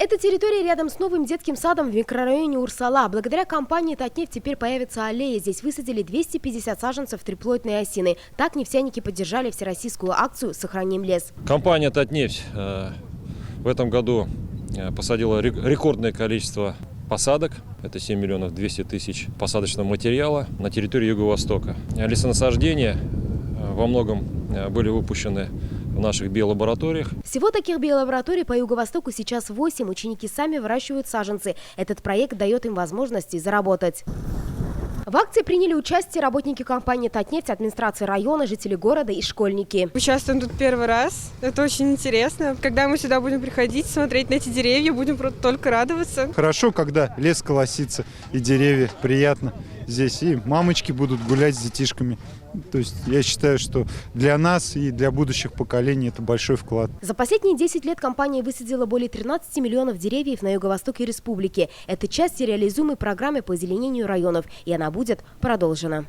Эта территория рядом с новым детским садом в микрорайоне Урсала. Благодаря компании «Татнефть» теперь появится аллея. Здесь высадили 250 саженцев триплоидной осины. Так нефтяники поддержали всероссийскую акцию «Сохраним лес». Компания «Татнефть» в этом году посадила рекордное количество посадок. Это 7 миллионов 200 тысяч посадочного материала на территории Юго-Востока. Лесонасаждения во многом были выпущены в наших биолабораториях. Всего таких биолабораторий по Юго-Востоку сейчас 8. Ученики сами выращивают саженцы. Этот проект дает им возможности заработать. В акции приняли участие работники компании «Татнефть», администрации района, жители города и школьники. Участвуем тут первый раз. Это очень интересно. Когда мы сюда будем приходить, смотреть на эти деревья, будем только радоваться. Хорошо, когда лес колосится и деревья. Приятно здесь. И мамочки будут гулять с детишками. То есть я считаю, что для нас и для будущих поколений это большой вклад. За последние 10 лет компания высадила более 13 миллионов деревьев на юго-востоке республики. Это часть реализуемой программы по озеленению районов, и она будет продолжена.